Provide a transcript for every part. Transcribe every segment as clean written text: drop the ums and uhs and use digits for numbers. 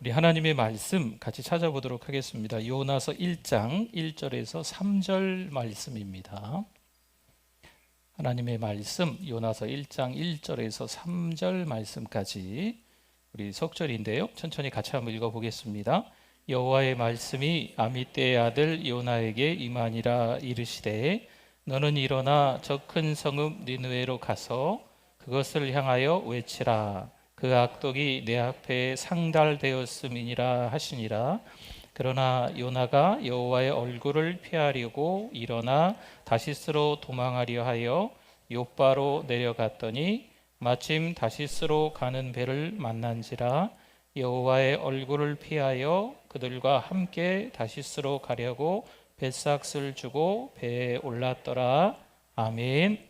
우리 하나님의 말씀 같이 찾아보도록 하겠습니다. 요나서 1장 1절에서 3절 말씀입니다. 하나님의 말씀 요나서 1장 1절에서 3절 말씀까지 우리 속절인데요. 천천히 같이 한번 읽어보겠습니다. 여호와의 말씀이 아미떼의 아들 요나에게 임하니라. 이르시되 너는 일어나 저 큰 성읍 니느웨로 가서 그것을 향하여 외치라. 그 악독이 내 앞에 상달되었음이니라 하시니라. 그러나 요나가 여호와의 얼굴을 피하려고 일어나 다시스로 도망하려 하여 욥바로 내려갔더니 마침 다시스로 가는 배를 만난지라. 여호와의 얼굴을 피하여 그들과 함께 다시스로 가려고 뱃삭을 주고 배에 올랐더라. 아멘.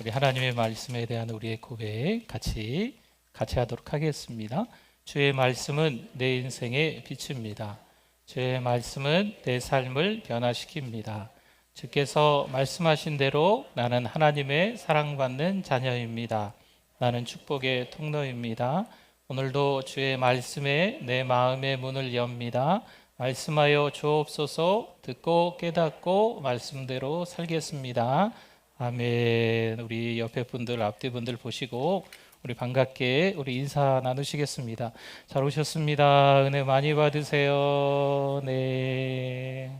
우리 하나님의 말씀에 대한 우리의 고백 같이 하도록 하겠습니다. 주의 말씀은 내 인생의 빛입니다. 주의 말씀은 내 삶을 변화시킵니다. 주께서 말씀하신 대로 나는 하나님의 사랑받는 자녀입니다. 나는 축복의 통로입니다. 오늘도 주의 말씀에 내 마음의 문을 엽니다. 말씀하여 주옵소서. 듣고 깨닫고 말씀대로 살겠습니다. 아멘. 우리 옆에 분들, 앞뒤 분들 보시고 우리 반갑게 우리 인사 나누시겠습니다. 잘 오셨습니다. 은혜 많이 받으세요. 네.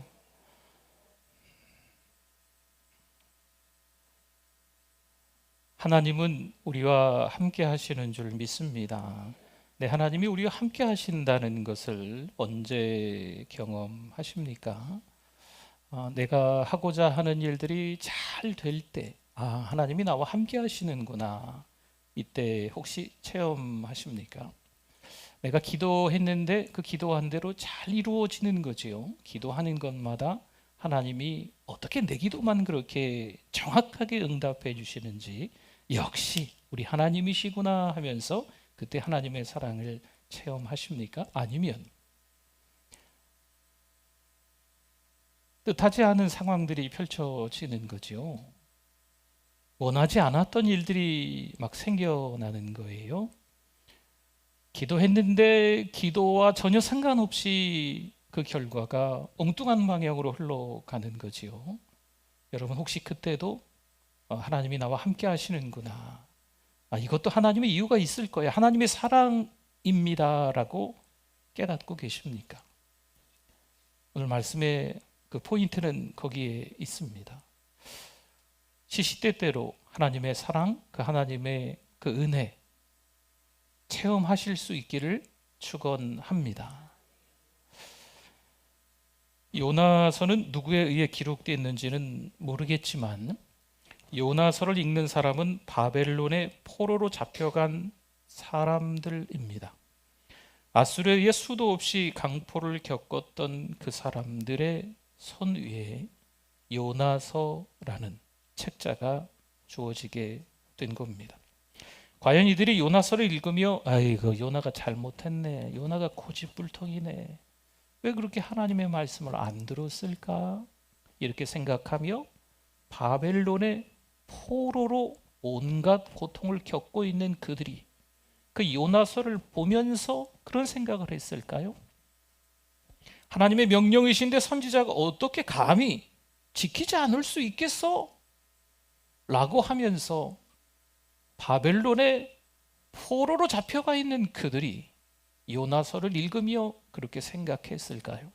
하나님은 우리와 함께 하시는 줄 믿습니다. 네, 하나님이 우리와 함께 하신다는 것을 언제 경험하십니까? 내가 하고자 하는 일들이 잘 될 때, 하나님이 나와 함께 하시는구나. 이때 혹시 체험하십니까? 내가 기도했는데 그 기도한 대로 잘 이루어지는 거지요. 기도하는 것마다 하나님이 어떻게 내 기도만 그렇게 정확하게 응답해 주시는지, 역시 우리 하나님이시구나 하면서 그때 하나님의 사랑을 체험하십니까? 아니면 뜻하지 않은 상황들이 펼쳐지는 거죠. 원하지 않았던 일들이 막 생겨나는 거예요. 기도했는데 기도와 전혀 상관없이 그 결과가 엉뚱한 방향으로 흘러가는 거지요. 여러분 혹시 그때도 하나님이 나와 함께 하시는구나, 이것도 하나님의 이유가 있을 거야, 하나님의 사랑입니다라고 깨닫고 계십니까? 오늘 말씀의 그 포인트는 거기에 있습니다. 시시때때로 하나님의 사랑, 그 하나님의 그 은혜 체험하실 수 있기를 축원합니다. 요나서는 누구에 의해 기록되었는지는 모르겠지만 요나서를 읽는 사람은 바벨론의 포로로 잡혀간 사람들입니다. 아수르에 의해 수도 없이 강포를 겪었던 그 사람들의 손 위에 요나서라는 책자가 주어지게 된 겁니다. 과연 이들이 요나서를 읽으며 아이고 요나가 잘못했네, 요나가 고집불통이네, 왜 그렇게 하나님의 말씀을 안 들었을까, 이렇게 생각하며 바벨론의 포로로 온갖 고통을 겪고 있는 그들이 그 요나서를 보면서 그런 생각을 했을까요? 하나님의 명령이신데 선지자가 어떻게 감히 지키지 않을 수 있겠어? 라고 하면서 바벨론의 포로로 잡혀가 있는 그들이 요나서를 읽으며 그렇게 생각했을까요?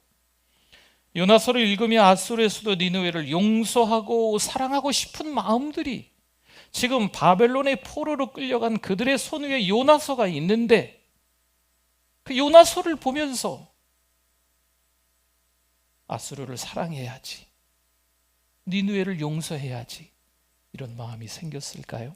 요나서를 읽으며 아수르의 수도 니느웨를 용서하고 사랑하고 싶은 마음들이 지금 바벨론의 포로로 끌려간 그들의 손 위에 요나서가 있는데, 그 요나서를 보면서 아수르를 사랑해야지, 니느웨를 용서해야지, 이런 마음이 생겼을까요?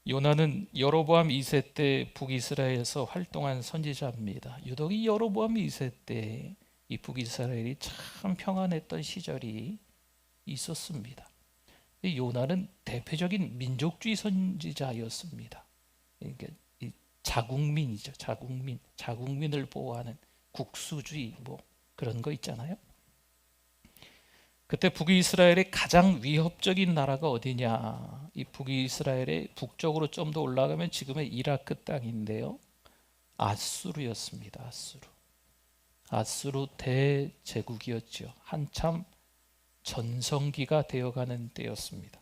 요나는 여로보암 2세 때 북이스라엘에서 활동한 선지자입니다. 유독 이 여로보암 2세 때 이 북이스라엘이 참 평안했던 시절이 있었습니다. 요나는 대표적인 민족주의 선지자였습니다. 그러니까 이 자국민이죠. 자국민을 보호하는 국수주의 그런 거 있잖아요. 그때 북이스라엘의 가장 위협적인 나라가 어디냐? 이 북이스라엘의 북쪽으로 좀 더 올라가면 지금의 이라크 땅인데요. 아수르였습니다. 아수르 대제국이었죠. 한참 전성기가 되어가는 때였습니다.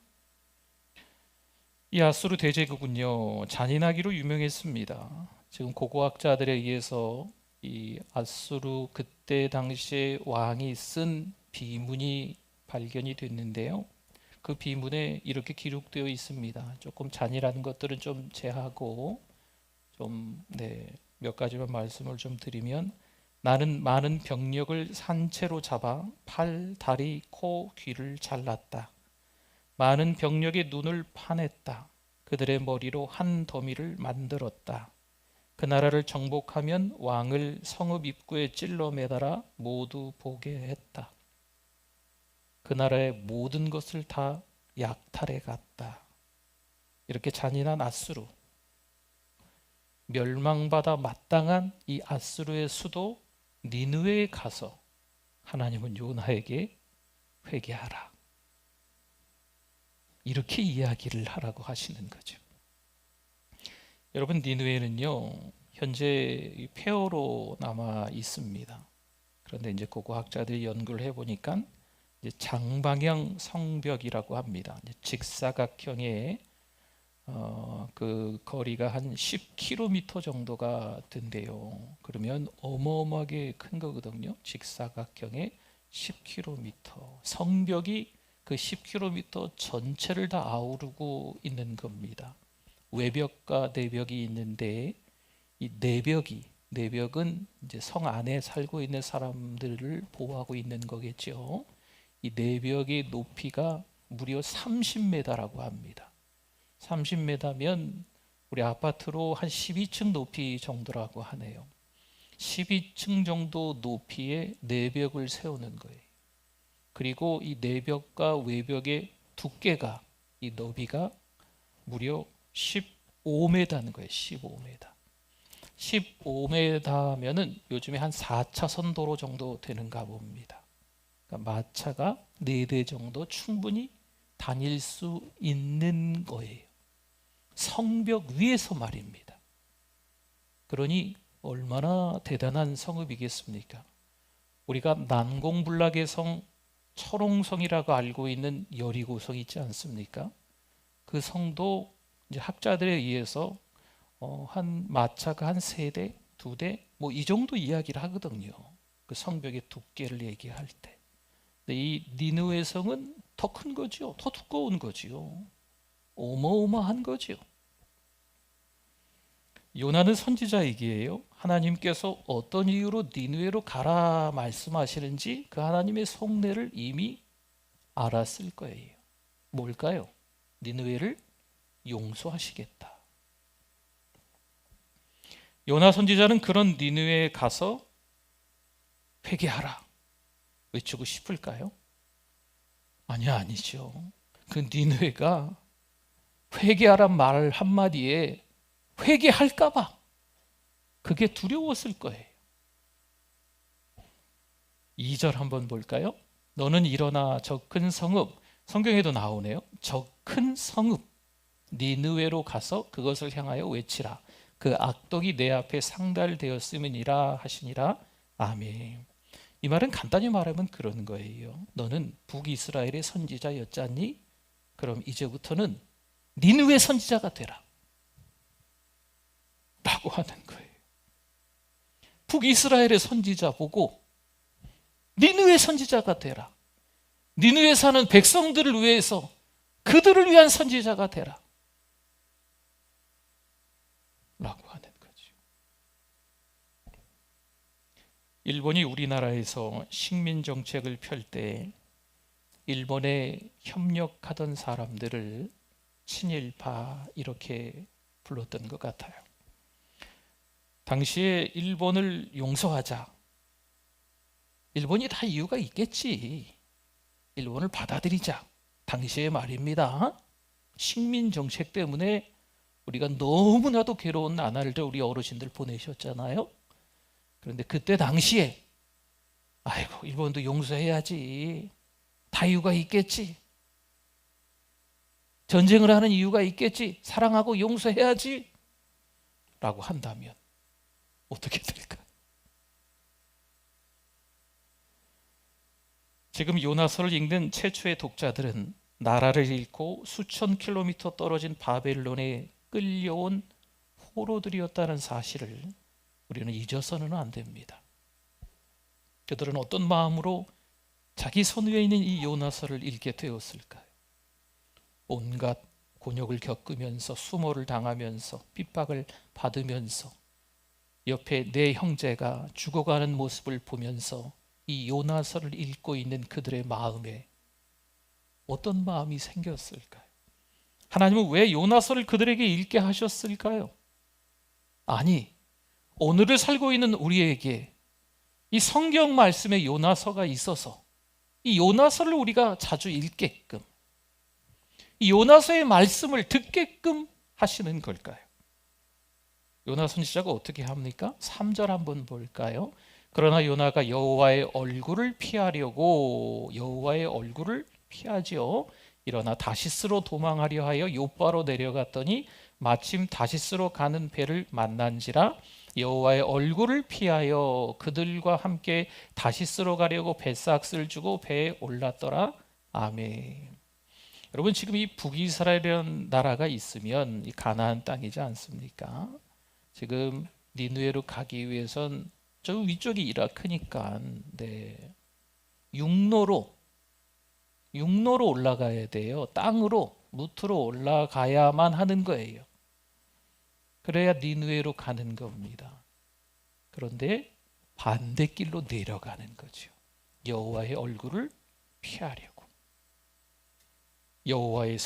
이 아수르 대제국은요, 잔인하기로 유명했습니다. 지금 고고학자들에 의해서 이 아수르 그때 당시에 왕이 쓴 비문이 발견이 됐는데요. 그 비문에 이렇게 기록되어 있습니다. 조금 잔인한 것들은 좀 제하고 몇 가지만 말씀을 좀 드리면, 나는 많은 병력을 산채로 잡아 팔, 다리, 코, 귀를 잘랐다. 많은 병력의 눈을 파냈다. 그들의 머리로 한 더미를 만들었다. 그 나라를 정복하면 왕을 성읍 입구에 찔러 매달아 모두 보게 했다. 그 나라의 모든 것을 다 약탈해 갔다. 이렇게 잔인한 아수르, 멸망받아 마땅한 이 아수르의 수도 니느웨에 가서 하나님은 요나에게 회개하라, 이렇게 이야기를 하라고 하시는 거죠. 여러분, 니느웨는요 현재 폐허로 남아 있습니다. 그런데 이제 고고학자들이 연구를 해보니까 이제 장방형 성벽이라고 합니다. 이제 직사각형의 그 거리가 한 10km 정도가 된대요. 그러면 어마어마하게 큰 거거든요. 직사각형의 10km, 성벽이 그 10km 전체를 다 아우르고 있는 겁니다. 외벽과 내벽이 있는데, 이 내벽은 이제 성 안에 살고 있는 사람들을 보호하고 있는 거겠죠. 이 내벽의 높이가 무려 30m라고 합니다. 30m면 우리 아파트로 한 12층 높이 정도라고 하네요. 12층 정도 높이의 내벽을 세우는 거예요. 그리고 이 내벽과 외벽의 두께가, 이 너비가 무려 15m인 거예요. 15m면은 요즘에 한 4차선 도로 정도 되는가 봅니다. 그러니까 마차가 4대 정도 충분히 다닐 수 있는 거예요. 성벽 위에서 말입니다. 그러니 얼마나 대단한 성읍이겠습니까? 우리가 난공불락의 성, 철옹성이라고 알고 있는 여리고성 있지 않습니까? 그 성도 이제 학자들에 의해서 한 마차가 한 3대, 2대 뭐 이 정도 이야기를 하거든요. 그 성벽의 두께를 얘기할 때. 근데 이 니느웨 성은 더 큰 거죠. 더 두꺼운 거지요. 어마어마한 거죠. 요나는 선지자이기에요. 하나님께서 어떤 이유로 니느웨로 가라 말씀하시는지 그 하나님의 속내를 이미 알았을 거예요. 뭘까요? 니느웨를 용서하시겠다. 요나 선지자는 그런 니느웨에 가서 회개하라 외치고 싶을까요? 아니죠. 그 니느웨가 회개하란 말 한마디에 회개할까봐 그게 두려웠을 거예요. 2절 한번 볼까요? 너는 일어나 저 큰 성읍, 성경에도 나오네요. 저 큰 성읍 니느웨로 가서 그것을 향하여 외치라. 그 악독이 내 앞에 상달되었음이니라 하시니라. 아멘. 이 말은 간단히 말하면 그런 거예요. 너는 북이스라엘의 선지자였잖니? 그럼 이제부터는 니느웨 선지자가 되라 라고 하는 거예요. 북이스라엘의 선지자 보고 니느웨 선지자가 되라. 니느웨 사는 백성들을 위해서 그들을 위한 선지자가 되라 라고 하는 거죠. 일본이 우리나라에서 식민 정책을 펼 때 일본에 협력하던 사람들을 친일파 이렇게 불렀던 것 같아요. 당시에 일본을 용서하자. 일본이 다 이유가 있겠지. 일본을 받아들이자. 당시에 말입니다. 식민 정책 때문에 우리가 너무나도 괴로운 나날들 우리 어르신들 보내셨잖아요. 그런데 그때 당시에 아이고 일본도 용서해야지. 다 이유가 있겠지. 전쟁을 하는 이유가 있겠지. 사랑하고 용서해야지 라고 한다면 어떻게 될까? 지금 요나서를 읽는 최초의 독자들은 나라를 잃고 수천 킬로미터 떨어진 바벨론에 끌려온 포로들이었다는 사실을 우리는 잊어서는 안 됩니다. 그들은 어떤 마음으로 자기 손 위에 있는 이 요나서를 읽게 되었을까요? 온갖 곤욕을 겪으면서 수모를 당하면서 핍박을 받으면서 옆에 내 형제가 죽어가는 모습을 보면서 이 요나서를 읽고 있는 그들의 마음에 어떤 마음이 생겼을까요? 하나님은 왜 요나서를 그들에게 읽게 하셨을까요? 아니, 오늘을 살고 있는 우리에게 이 성경 말씀에 요나서가 있어서 이 요나서를 우리가 자주 읽게끔, 이 요나서의 말씀을 듣게끔 하시는 걸까요? 요나 선지자가 어떻게 합니까? 3절 한번 볼까요? 그러나 요나가 여호와의 얼굴을 피하려고 여호와의 얼굴을 피하지요. 일어나 다시스로 도망하려 하여 요바로 내려갔더니 마침 다시스로 가는 배를 만난지라 여호와의 얼굴을 피하여 그들과 함께 다시스로 가려고 배삭스를 주고 배에 올랐더라. 아멘. 여러분, 지금 이 북이스라엘이라는 나라가 있으면 이 가나안 땅이지 않습니까? 지금 니느웨로 가기 위해선 저 위쪽이 이라크니까 육로로 올라가야 돼요. 땅으로 루트로 올라가야만 하는 거예요. 그래야 니느웨로 가는 겁니다. 그런데 반대길로 내려가는 거죠. 여호와의 얼굴을 피하려고. 여호와의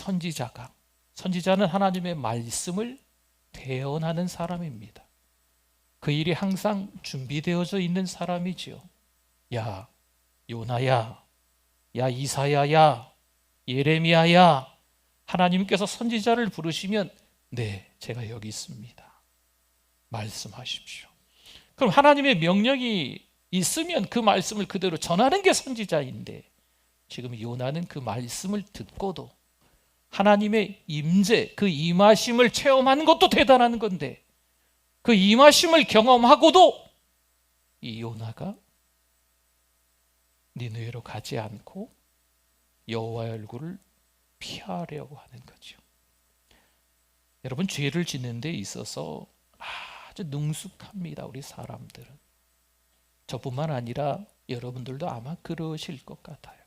선지자는 하나님의 말씀을 대언하는 사람입니다. 그 일이 항상 준비되어져 있는 사람이지요. 야, 요나야, 야, 이사야야, 예레미야야, 하나님께서 선지자를 부르시면 네, 제가 여기 있습니다. 말씀하십시오. 그럼 하나님의 명령이 있으면 그 말씀을 그대로 전하는 게 선지자인데, 지금 요나는 그 말씀을 듣고도 하나님의 임재, 그 임하심을 체험하는 것도 대단한 건데, 그 임하심을 경험하고도 이 요나가 니느웨로 가지 않고 여호와의 얼굴을 피하려고 하는 거죠. 여러분, 죄를 짓는 데 있어서 아주 능숙합니다. 우리 사람들은. 저뿐만 아니라 여러분들도 아마 그러실 것 같아요.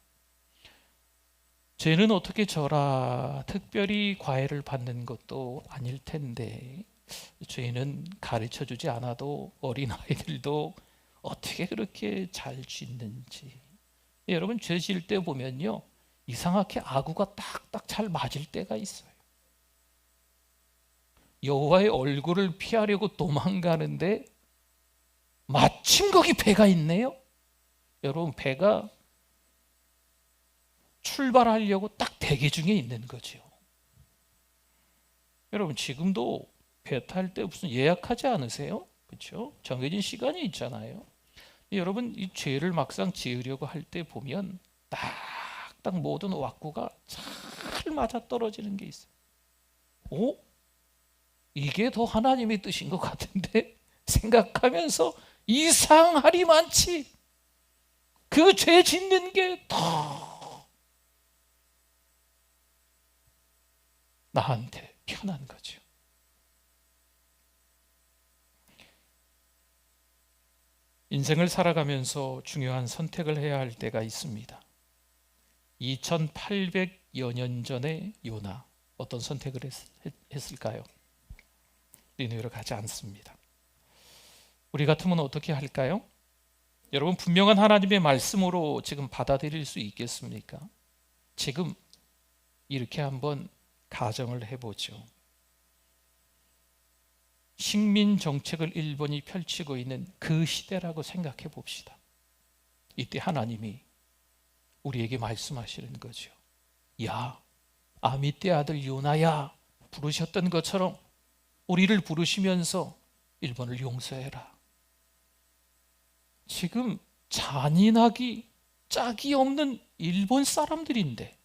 죄는 어떻게 져라 특별히 과외를 받는 것도 아닐 텐데, 죄는 가르쳐주지 않아도 어린아이들도 어떻게 그렇게 잘 짓는지. 여러분, 죄 지을 때 보면요, 이상하게 아구가 딱딱 잘 맞을 때가 있어요. 여호와의 얼굴을 피하려고 도망가는데 마침 거기 배가 있네요. 여러분, 배가 출발하려고 딱 대기 중에 있는 거죠. 여러분, 지금도 배 탈 때 무슨 예약하지 않으세요? 그렇죠? 정해진 시간이 있잖아요. 여러분, 이 죄를 막상 지으려고 할 때 보면 딱딱 모든 왁구가 잘 맞아 떨어지는 게 있어요. 오? 이게 더 하나님의 뜻인 것 같은데 생각하면서 이상하리 많지. 그 죄 짓는 게 더 나한테 편한 거죠. 인생을 살아가면서 중요한 선택을 해야 할 때가 있습니다. 2800여 년 전에 요나 어떤 선택을 했을까요? 니느웨로 가지 않습니다. 우리 같으면 어떻게 할까요? 여러분, 분명한 하나님의 말씀으로 지금 받아들일 수 있겠습니까? 지금 이렇게 한번 가정을 해보죠. 식민 정책을 일본이 펼치고 있는 그 시대라고 생각해 봅시다. 이때 하나님이 우리에게 말씀하시는 거죠. 야, 아미떼 아들 요나야, 부르셨던 것처럼 우리를 부르시면서 일본을 용서해라. 지금 잔인하기 짝이 없는 일본 사람들인데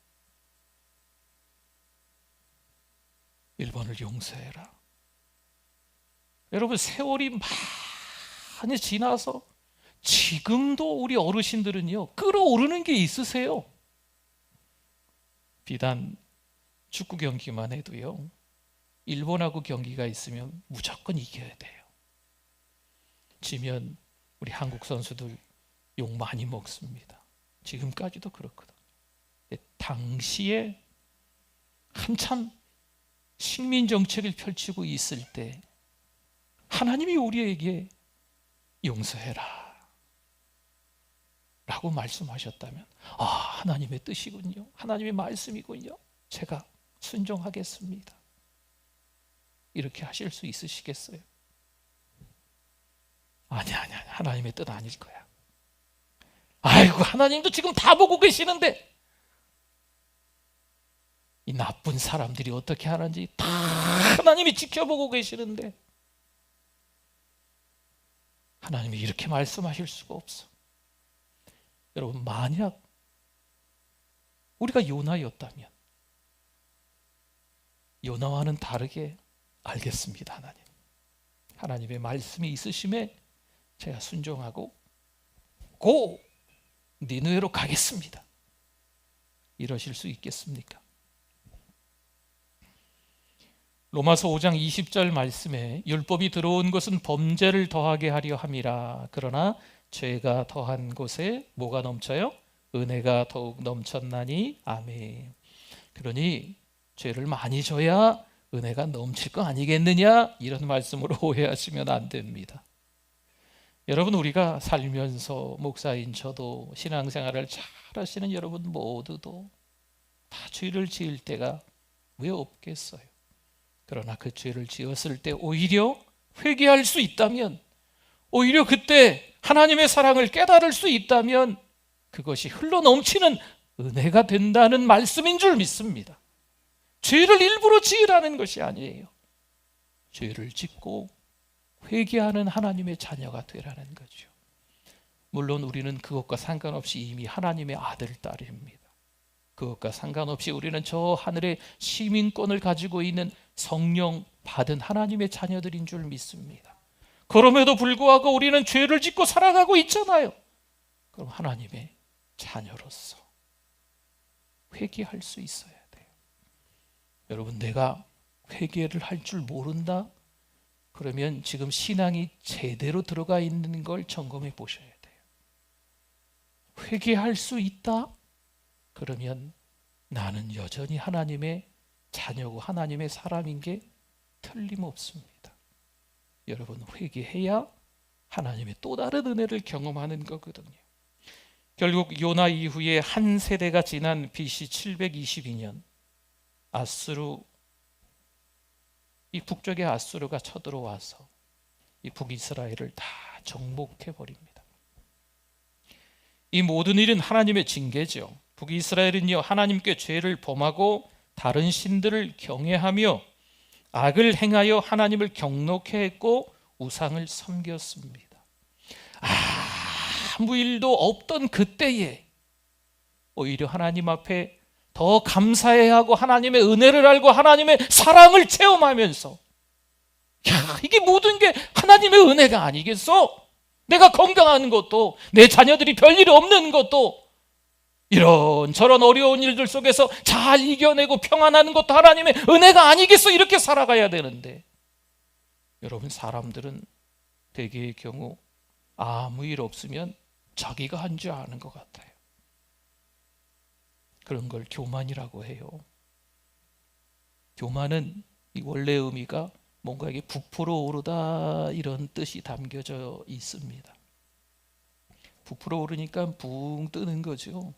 일본을 용서해라. 여러분, 세월이 많이 지나서 지금도 우리 어르신들은요, 끌어오르는 게 있으세요. 비단 축구 경기만 해도요, 일본하고 경기가 있으면 무조건 이겨야 돼요. 지면 우리 한국 선수들 욕 많이 먹습니다. 지금까지도 그렇거든요. 당시에 한참 식민 정책을 펼치고 있을 때 하나님이 우리에게 용서해라 라고 말씀하셨다면, 하나님의 뜻이군요, 하나님의 말씀이군요, 제가 순종하겠습니다, 이렇게 하실 수 있으시겠어요? 아니, 하나님의 뜻 아닐 거야. 아이고, 하나님도 지금 다 보고 계시는데, 이 나쁜 사람들이 어떻게 하는지 다 하나님이 지켜보고 계시는데 하나님이 이렇게 말씀하실 수가 없어. 여러분, 만약 우리가 요나였다면, 요나와는 다르게 알겠습니다, 하나님의 말씀이 있으심에 제가 순종하고 고 니느웨로 가겠습니다, 이러실 수 있겠습니까? 로마서 5장 20절 말씀에 율법이 들어온 것은 범죄를 더하게 하려 함이라. 그러나 죄가 더한 곳에 뭐가 넘쳐요? 은혜가 더욱 넘쳤나니. 아멘. 그러니 죄를 많이 져야 은혜가 넘칠 거 아니겠느냐, 이런 말씀으로 오해하시면 안 됩니다. 여러분, 우리가 살면서 목사인 저도 신앙생활을 잘 하시는 여러분 모두도 다 죄를 지을 때가 왜 없겠어요? 그러나 그 죄를 지었을 때 오히려 회개할 수 있다면, 오히려 그때 하나님의 사랑을 깨달을 수 있다면 그것이 흘러넘치는 은혜가 된다는 말씀인 줄 믿습니다. 죄를 일부러 지으라는 것이 아니에요. 죄를 짓고 회개하는 하나님의 자녀가 되라는 거죠. 물론 우리는 그것과 상관없이 이미 하나님의 아들, 딸입니다. 그것과 상관없이 우리는 저 하늘의 시민권을 가지고 있는 성령 받은 하나님의 자녀들인 줄 믿습니다. 그럼에도 불구하고 우리는 죄를 짓고 살아가고 있잖아요. 그럼 하나님의 자녀로서 회개할 수 있어야 돼요. 여러분, 내가 회개를 할 줄 모른다? 그러면 지금 신앙이 제대로 들어가 있는 걸 점검해 보셔야 돼요. 회개할 수 있다? 그러면 나는 여전히 하나님의 자녀고 하나님의 사람인 게 틀림없습니다. 여러분, 회개해야 하나님의 또 다른 은혜를 경험하는 거거든요. 결국 요나 이후에 한 세대가 지난 BC 722년 아수르, 이 북쪽의 아수르가 쳐들어와서 이 북이스라엘을 다 정복해 버립니다. 이 모든 일은 하나님의 징계죠. 북이스라엘은요, 하나님께 죄를 범하고 다른 신들을 경외하며 악을 행하여 하나님을 경노케 했고 우상을 섬겼습니다. 아무 일도 없던 그때에 오히려 하나님 앞에 더 감사해야 하고 하나님의 은혜를 알고 하나님의 사랑을 체험하면서, 이게 모든 게 하나님의 은혜가 아니겠어? 내가 건강한 것도, 내 자녀들이 별일 없는 것도, 이런 저런 어려운 일들 속에서 잘 이겨내고 평안하는 것도 하나님의 은혜가 아니겠어? 이렇게 살아가야 되는데, 여러분, 사람들은 대개의 경우 아무 일 없으면 자기가 한 줄 아는 것 같아요. 그런 걸 교만이라고 해요. 교만은 이 원래 의미가 뭔가 이게 부풀어 오르다, 이런 뜻이 담겨져 있습니다. 부풀어 오르니까 붕 뜨는 거죠.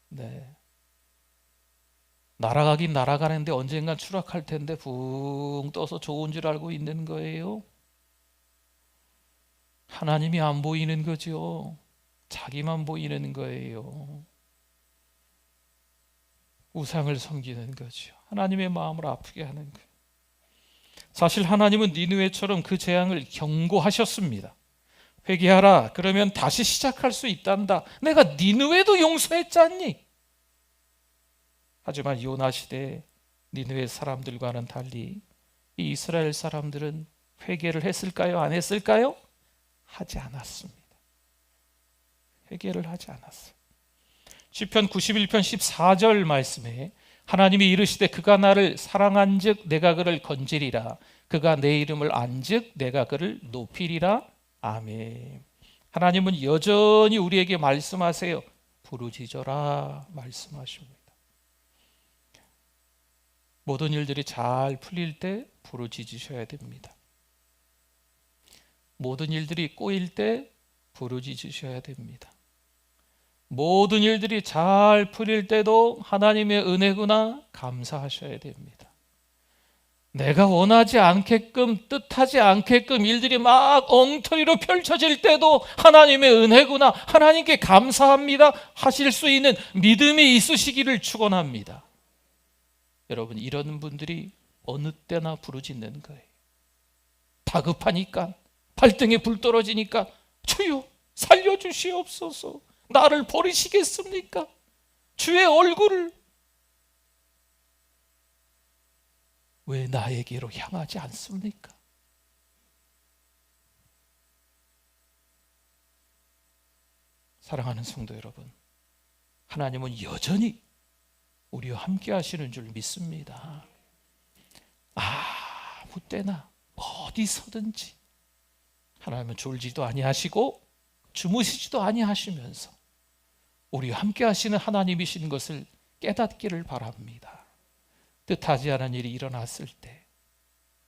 네. 날아가긴 날아가는데 언젠간 추락할 텐데 붕 떠서 좋은 줄 알고 있는 거예요. 하나님이 안 보이는 거죠. 자기만 보이는 거예요. 우상을 섬기는 거죠. 하나님의 마음을 아프게 하는 거예요. 사실 하나님은 니느웨처럼 그 재앙을 경고하셨습니다. 회개하라, 그러면 다시 시작할 수 있단다. 내가 니느웨도 용서했잖니. 하지만 요나 시대에 니느웨 사람들과는 달리 이 이스라엘 사람들은 회개를 했을까요? 안 했을까요? 하지 않았습니다. 회개를 하지 않았어요. 시편 91편 14절 말씀에 하나님이 이르시되 그가 나를 사랑한즉 내가 그를 건지리라. 그가 내 이름을 안즉 내가 그를 높이리라. 아멘. 하나님은 여전히 우리에게 말씀하세요. 부르짖어라 말씀하십니다. 모든 일들이 잘 풀릴 때 부르짖으셔야 됩니다. 모든 일들이 꼬일 때 부르짖으셔야 됩니다. 모든 일들이 잘 풀릴 때도 하나님의 은혜구나 감사하셔야 됩니다. 내가 원하지 않게끔, 뜻하지 않게끔 일들이 막 엉터리로 펼쳐질 때도 하나님의 은혜구나, 하나님께 감사합니다 하실 수 있는 믿음이 있으시기를 축원합니다. 여러분, 이런 분들이 어느 때나 부르짖는 거예요. 다급하니까, 발등에 불 떨어지니까 주여 살려주시옵소서. 나를 버리시겠습니까? 주의 얼굴을 왜 나에게로 향하지 않습니까? 사랑하는 성도 여러분, 하나님은 여전히 우리와 함께 하시는 줄 믿습니다. 아무 때나 어디서든지 하나님은 졸지도 아니하시고 주무시지도 아니하시면서 우리와 함께 하시는 하나님이신 것을 깨닫기를 바랍니다. 뜻하지 않은 일이 일어났을 때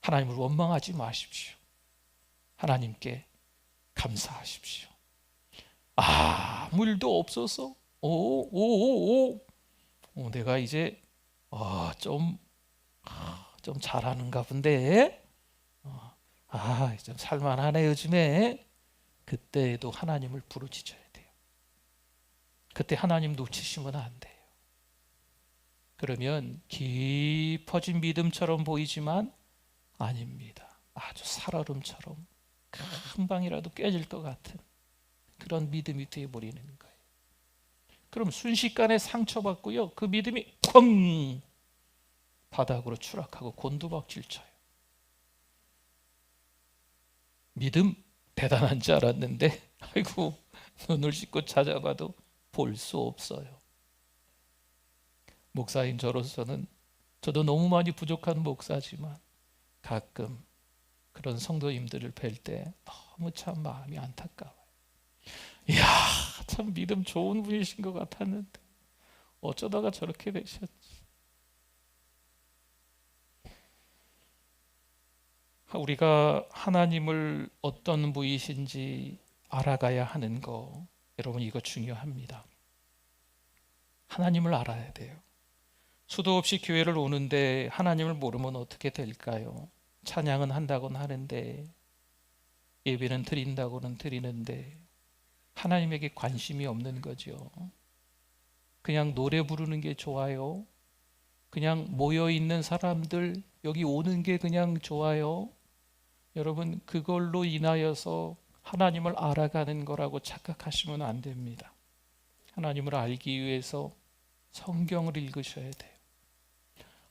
하나님을 원망하지 마십시오. 하나님께 감사하십시오. 아무 일도 없어서 내가 이제 좀 잘하는가 본데 좀 살만하네 요즘에. 그때에도 하나님을 부르짖어야 돼요. 그때 하나님 놓치시면 안 돼요. 그러면 깊어진 믿음처럼 보이지만 아닙니다. 아주 살얼음처럼 금방이라도 깨질 것 같은 그런 믿음이 되어버리는 거예요. 그럼 순식간에 상처받고요, 그 믿음이 쾅 바닥으로 추락하고 곤두박질 쳐요. 믿음 대단한 줄 알았는데 아이고 눈을 씻고 찾아봐도 볼 수 없어요. 목사인 저로서는 저도 너무 많이 부족한 목사지만 가끔 그런 성도님들을 뵐 때 너무 참 마음이 안타까워요. 이야, 참 믿음 좋은 분이신 것 같았는데 어쩌다가 저렇게 되셨지. 우리가 하나님을 어떤 분이신지 알아가야 하는 거, 여러분 이거 중요합니다. 하나님을 알아야 돼요. 수도 없이 교회를 오는데 하나님을 모르면 어떻게 될까요? 찬양은 한다고는 하는데, 예배는 드린다고는 드리는데 하나님에게 관심이 없는 거죠. 그냥 노래 부르는 게 좋아요. 그냥 모여있는 사람들 여기 오는 게 그냥 좋아요. 여러분, 그걸로 인하여서 하나님을 알아가는 거라고 착각하시면 안 됩니다. 하나님을 알기 위해서 성경을 읽으셔야 돼요.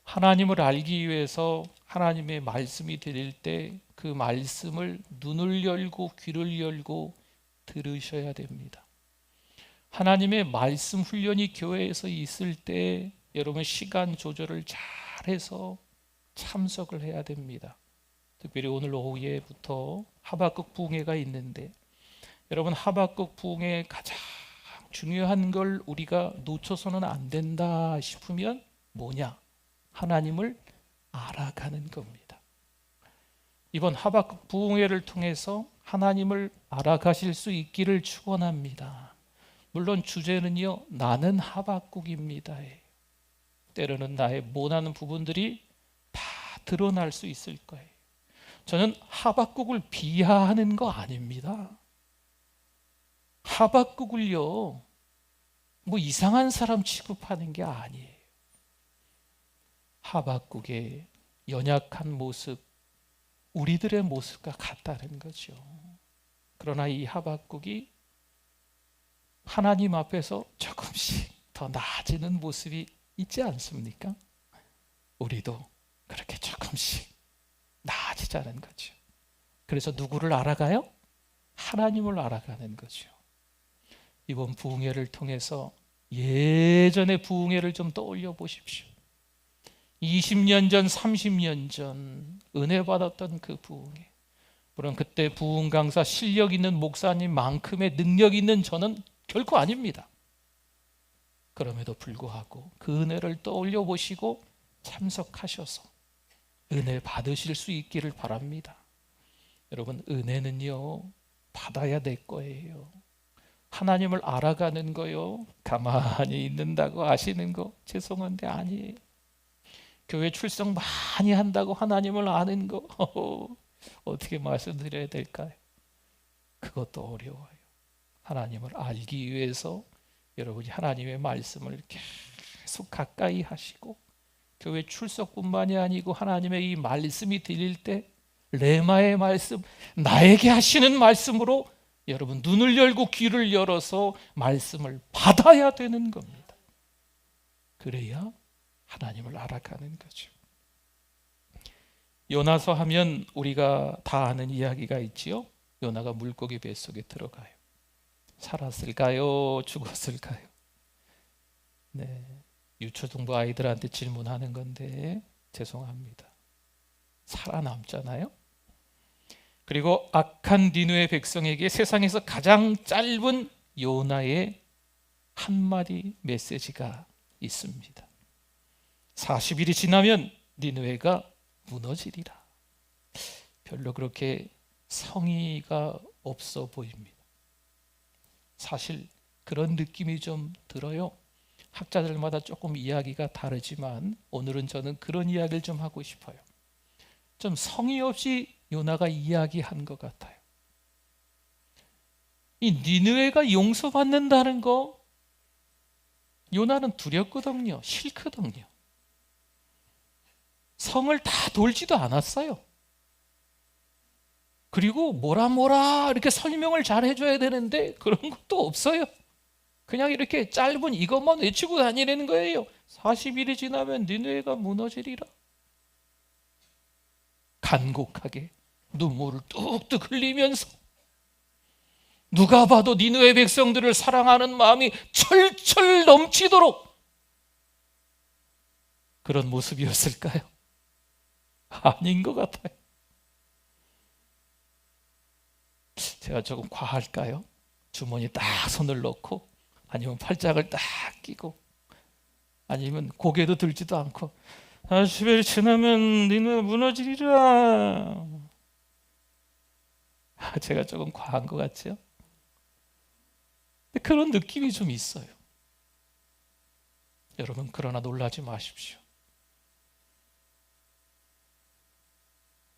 하나님을 알기 위해서 하나님의 말씀이 들릴 때 그 말씀을 눈을 열고 귀를 열고 들으셔야 됩니다. 하나님의 말씀 훈련이 교회에서 있을 때 여러분 시간 조절을 잘해서 참석을 해야 됩니다. 특별히 오늘 오후에부터 하박국 부흥회가 있는데, 여러분 하박국 부흥회 가장 중요한 걸 우리가 놓쳐서는 안 된다 싶으면 뭐냐? 하나님을 알아가는 겁니다. 이번 하박국 부흥회를 통해서 하나님을 알아가실 수 있기를 축원합니다. 물론 주제는요, 나는 하박국입니다. 때로는 나의 못하는 부분들이 다 드러날 수 있을 거예요. 저는 하박국을 비하하는 거 아닙니다. 하박국을요, 뭐 이상한 사람 취급하는 게 아니에요. 하박국의 연약한 모습, 우리들의 모습과 같다는 거죠. 그러나 이 하박국이 하나님 앞에서 조금씩 더 나아지는 모습이 있지 않습니까? 우리도 그렇게 조금씩 나아지자는 거죠. 그래서 누구를 알아가요? 하나님을 알아가는 거죠. 이번 부흥회를 통해서 예전의 부흥회를 좀 떠올려 보십시오. 20년 전, 30년 전 은혜 받았던 그 부흥회. 물론 그때 부흥 강사 실력 있는 목사님만큼의 능력 있는 저는 결코 아닙니다. 그럼에도 불구하고 그 은혜를 떠올려 보시고 참석하셔서 은혜 받으실 수 있기를 바랍니다. 여러분, 은혜는요, 받아야 될 거예요. 하나님을 알아가는 거요, 가만히 있는다고 아시는 거 죄송한데 아니에요. 교회 출석 많이 한다고 하나님을 아는 거 어떻게 말씀드려야 될까요? 그것도 어려워요. 하나님을 알기 위해서 여러분이 하나님의 말씀을 계속 가까이 하시고, 교회 출석뿐만이 아니고 하나님의 이 말씀이 들릴 때 레마의 말씀, 나에게 하시는 말씀으로 여러분 눈을 열고 귀를 열어서 말씀을 받아야 되는 겁니다. 그래야 하나님을 알아가는 거죠. 요나서 하면 우리가 다 아는 이야기가 있지요. 요나가 물고기 뱃속에 들어가요. 살았을까요? 죽었을까요? 네, 유초등부 아이들한테 질문하는 건데 죄송합니다. 살아남잖아요. 그리고 악한 니느웨 백성에게 세상에서 가장 짧은 요나의 한마디 메시지가 있습니다. 40일이 지나면 니느웨가 무너지리라. 별로 그렇게 성의가 없어 보입니다. 사실 그런 느낌이 좀 들어요. 학자들마다 조금 이야기가 다르지만 오늘은 저는 그런 이야기를 좀 하고 싶어요. 좀 성의 없이 요나가 이야기한 것 같아요. 이 니느웨가 용서받는다는 거 요나는 두렵거든요. 싫거든요. 성을 다 돌지도 않았어요. 그리고 뭐라 이렇게 설명을 잘 해줘야 되는데 그런 것도 없어요. 그냥 이렇게 짧은 이것만 외치고 다니는 거예요. 40일이 지나면 니느웨가 무너지리라. 간곡하게 눈물을 뚝뚝 흘리면서 누가 봐도 니느웨 백성들을 사랑하는 마음이 철철 넘치도록 그런 모습이었을까요? 아닌 것 같아요. 제가 조금 과할까요? 주머니에 딱 손을 넣고 아니면 팔짱을 딱 끼고 아니면 고개도 들지도 않고 40일 지나면 니느웨 무너지리라. 제가 조금 과한 것 같죠? 그런 느낌이 좀 있어요. 여러분, 그러나 놀라지 마십시오.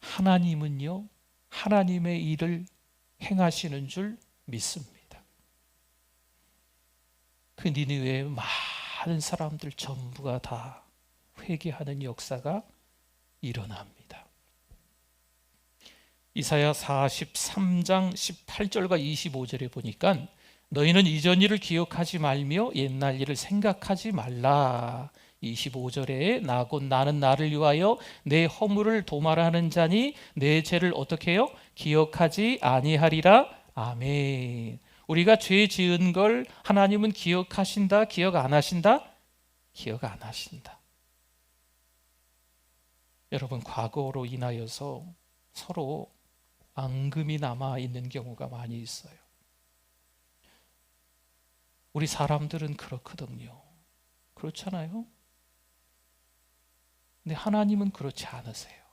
하나님은요, 하나님의 일을 행하시는 줄 믿습니다. 그 니느웨의 많은 사람들 전부가 다 회개하는 역사가 일어납니다. 이사야 43장 18절과 25절에 보니까 너희는 이전 일을 기억하지 말며 옛날 일을 생각하지 말라. 25절에 나 곧 나는 나를 위하여 내 허물을 도말하는 자니 내 죄를 어떻게 해요? 기억하지 아니하리라. 아멘. 우리가 죄 지은 걸 하나님은 기억하신다? 기억 안 하신다? 기억 안 하신다. 여러분, 과거로 인하여서 서로 앙금이 남아 있는 경우가 많이 있어요. 우리 사람들은 그렇거든요. 그렇잖아요? 근데 하나님은 그렇지 않으세요.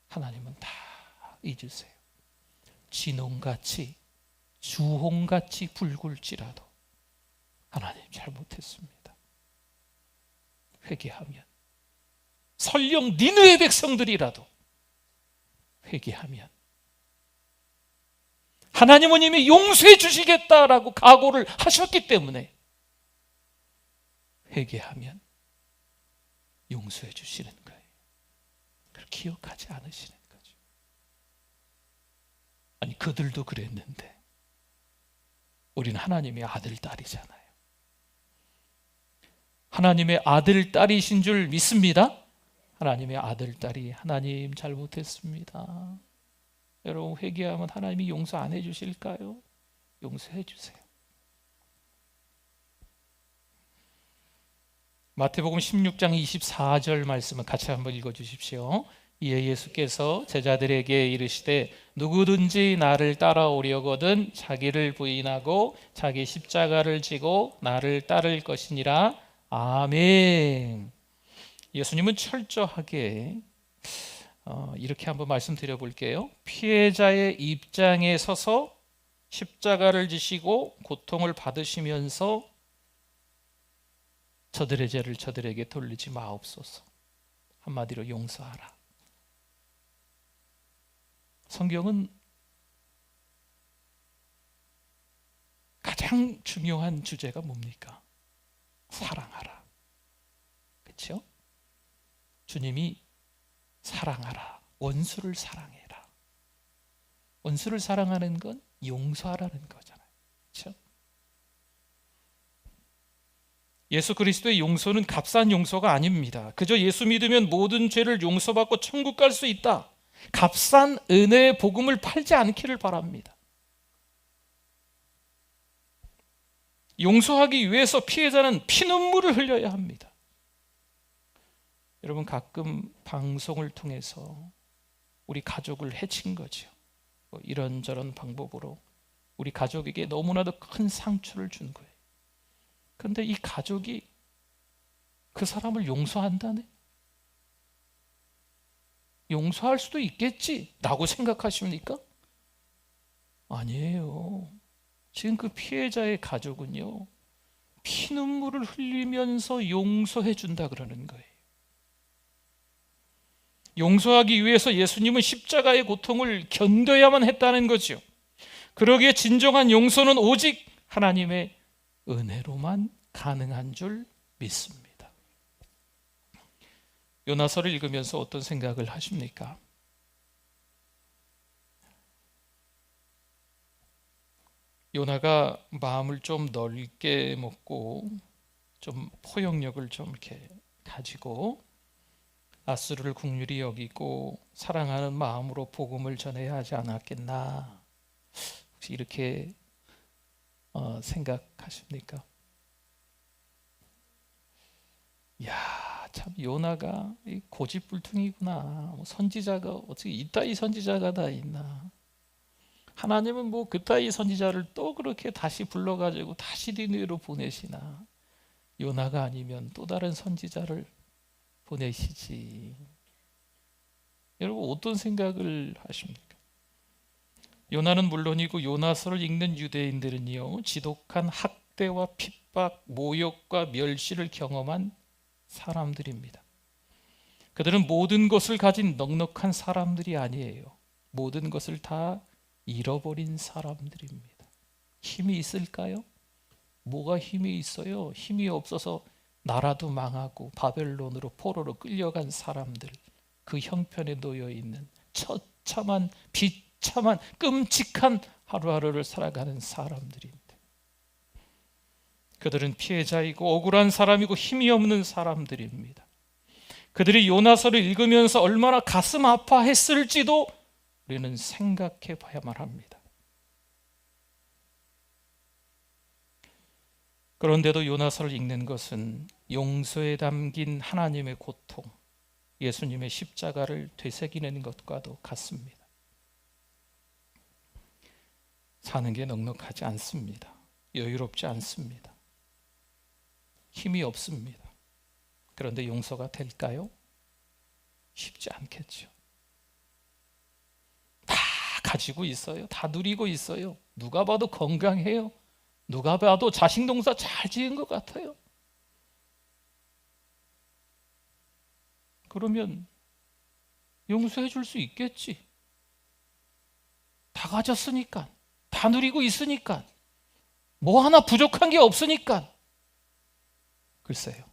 하나님은 다 잊으세요. 진홍같이 주홍같이 붉을지라도 하나님 잘못했습니다. 회개하면, 설령 니느웨 백성들이라도 회개하면 하나님은 이미 용서해 주시겠다라고 각오를 하셨기 때문에 회개하면 용서해 주시는 거예요. 그걸 기억하지 않으시는 거죠. 아니, 그들도 그랬는데 우리는 하나님의 아들, 딸이잖아요. 하나님의 아들, 딸이신 줄 믿습니다. 하나님의 아들, 딸이 하나님 잘못했습니다. 여러분, 회개하면 하나님이 용서 안 해주실까요? 용서해 주세요. 마태복음 16장 24절 말씀을 같이 한번 읽어주십시오. 이에 예수께서 제자들에게 이르시되 누구든지 나를 따라오려거든 자기를 부인하고 자기 십자가를 지고 나를 따를 것이니라. 아멘. 예수님은 철저하게 이렇게 한번 말씀드려 볼게요. 피해자의 입장에 서서 십자가를 지시고 고통을 받으시면서 저들의 죄를 저들에게 돌리지 마옵소서. 한마디로 용서하라. 성경은 가장 중요한 주제가 뭡니까? 사랑하라. 그렇죠? 주님이 사랑하라. 원수를 사랑해라. 원수를 사랑하는 건 용서하라는 거잖아요. 그렇죠? 예수 그리스도의 용서는 값싼 용서가 아닙니다. 그저 예수 믿으면 모든 죄를 용서받고 천국 갈 수 있다. 값싼 은혜의 복음을 팔지 않기를 바랍니다. 용서하기 위해서 피해자는 피눈물을 흘려야 합니다. 여러분, 가끔 방송을 통해서 우리 가족을 해친 거죠. 이런저런 방법으로 우리 가족에게 너무나도 큰 상처를 준 거예요. 그런데 이 가족이 그 사람을 용서한다네? 용서할 수도 있겠지 라고 생각하십니까? 아니에요. 지금 그 피해자의 가족은요, 피눈물을 흘리면서 용서해 준다 그러는 거예요. 용서하기 위해서 예수님은 십자가의 고통을 견뎌야만 했다는 거죠. 그러기에 진정한 용서는 오직 하나님의 은혜로만 가능한 줄 믿습니다. 요나서를 읽으면서 어떤 생각을 하십니까? 요나가 마음을 좀 넓게 먹고 좀 포용력을 좀 이렇게 가지고 아수르를 긍휼히 여기고 사랑하는 마음으로 복음을 전해야 하지 않았겠나? 혹시 이렇게 생각하십니까? 야, 참 요나가 고집불통이구나. 선지자가 어떻게 이따위 선지자가 다 있나? 하나님은 뭐 그따위 선지자를 또 그렇게 다시 불러가지고 다시 니느웨로 보내시나? 요나가 아니면 또 다른 선지자를 보내시지. 여러분, 어떤 생각을 하십니까? 요나는 물론이고 요나서를 읽는 유대인들은요, 지독한 학대와 핍박, 모욕과 멸시를 경험한 사람들입니다. 그들은 모든 것을 가진 넉넉한 사람들이 아니에요. 모든 것을 다 잃어버린 사람들입니다. 힘이 있을까요? 뭐가 힘이 있어요? 힘이 없어서 나라도 망하고 바벨론으로 포로로 끌려간 사람들, 그 형편에 놓여 있는 처참한 비참한 끔찍한 하루하루를 살아가는 사람들인데, 그들은 피해자이고 억울한 사람이고 힘이 없는 사람들입니다. 그들이 요나서를 읽으면서 얼마나 가슴 아파했을지도 우리는 생각해 봐야만 합니다. 그런데도 요나서를 읽는 것은 용서에 담긴 하나님의 고통, 예수님의 십자가를 되새기는 것과도 같습니다. 사는 게 넉넉하지 않습니다. 여유롭지 않습니다. 힘이 없습니다. 그런데 용서가 될까요? 쉽지 않겠죠. 다 가지고 있어요. 다 누리고 있어요. 누가 봐도 건강해요. 누가 봐도 자식 농사 잘 지은 것 같아요. 그러면 용서해 줄 수 있겠지. 다 가졌으니까, 다 누리고 있으니까, 뭐 하나 부족한 게 없으니까. 글쎄요,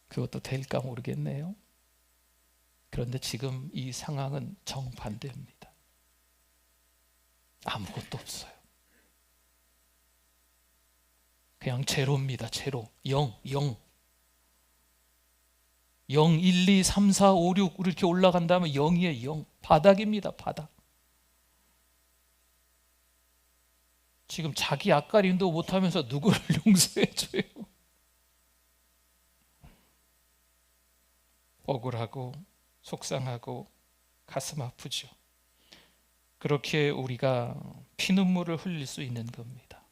그것도 될까 모르겠네요. 그런데 지금 이 상황은 정반대입니다. 아무것도 없어요. 그냥 제로입니다. 제로. 0, 1, 2, 3, 4, 5, 6 이렇게 올라간 다음에 0이에요. 0. 바닥입니다. 바닥. 지금 자기 앞가림도 못하면서 누구를 용서해줘요? 억울하고 속상하고 가슴 아프죠. 그렇게 우리가 피눈물을 흘릴 수 있는 겁니다.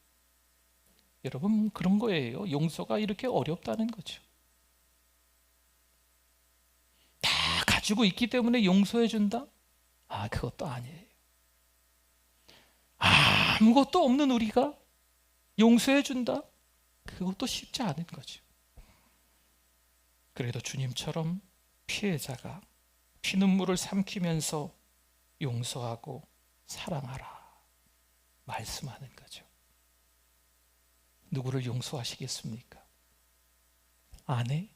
여러분, 그런 거예요. 용서가 이렇게 어렵다는 거죠. 다 가지고 있기 때문에 용서해 준다? 그것도 아니에요. 아무것도 없는 우리가 용서해 준다? 그것도 쉽지 않은 거죠. 그래도 주님처럼 피해자가 피눈물을 삼키면서 용서하고 사랑하라 말씀하는 거죠. 누구를 용서하시겠습니까? 아내?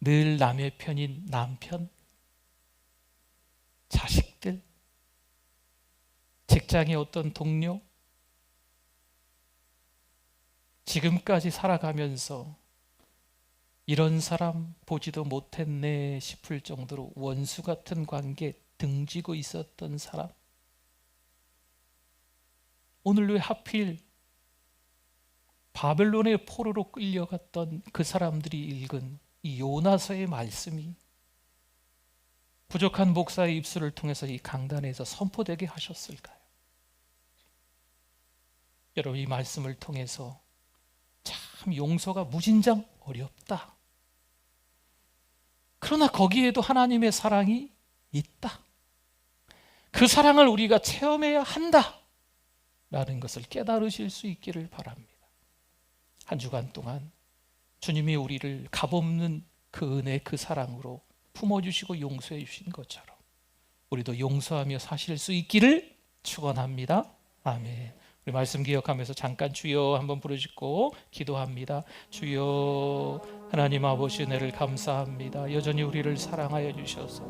늘 남의 편인 남편? 자식들? 직장의 어떤 동료? 지금까지 살아가면서 이런 사람 보지도 못했네 싶을 정도로 원수 같은 관계 등지고 있었던 사람, 오늘 왜 하필 바벨론의 포로로 끌려갔던 그 사람들이 읽은 이 요나서의 말씀이 부족한 목사의 입술을 통해서 이 강단에서 선포되게 하셨을까요? 여러분, 이 말씀을 통해서 참 용서가 무진장 어렵다. 그러나 거기에도 하나님의 사랑이 있다. 그 사랑을 우리가 체험해야 한다. 라는 것을 깨달으실 수 있기를 바랍니다. 한 주간 동안 주님이 우리를 값없는 그 은혜, 그 사랑으로 품어주시고 용서해 주신 것처럼 우리도 용서하며 사실 수 있기를 축원합니다. 아멘. 우리 말씀 기억하면서 잠깐 주여 한번 부르짖고 기도합니다. 주여, 하나님 아버지 은혜를 감사합니다. 여전히 우리를 사랑하여 주셔서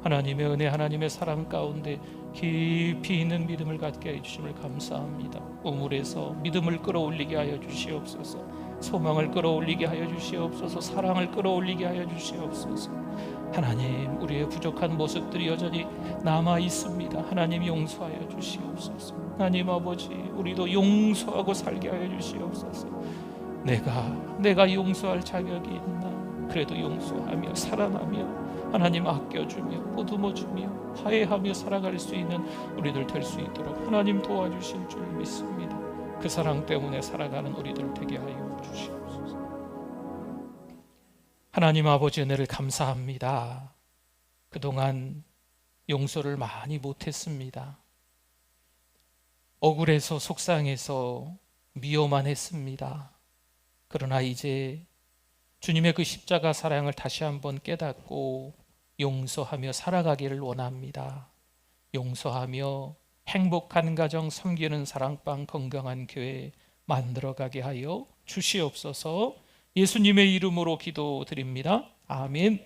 하나님의 은혜, 하나님의 사랑 가운데 깊이 있는 믿음을 갖게 해주심을 감사합니다. 우물에서 믿음을 끌어올리게 하여 주시옵소서. 소망을 끌어올리게 하여 주시옵소서. 사랑을 끌어올리게 하여 주시옵소서. 하나님, 우리의 부족한 모습들이 여전히 남아 있습니다. 하나님, 용서하여 주시옵소서. 하나님 아버지, 우리도 용서하고 살게 하여 주시옵소서. 내가 용서할 자격이 있나? 그래도 용서하며 사랑하며 하나님 아껴주며 보듬어주며 화해하며 살아갈 수 있는 우리들 될 수 있도록 하나님 도와주실 줄 믿습니다. 그 사랑 때문에 살아가는 우리들 되게 하여 주시옵소서. 하나님 아버지 은혜를 감사합니다. 그동안 용서를 많이 못했습니다. 억울해서 속상해서 미워만 했습니다. 그러나 이제 주님의 그 십자가 사랑을 다시 한번 깨닫고 용서하며 살아가기를 원합니다. 용서하며 행복한 가정, 섬기는 사랑방, 건강한 교회 만들어가게 하여 주시옵소서. 예수님의 이름으로 기도드립니다. 아멘.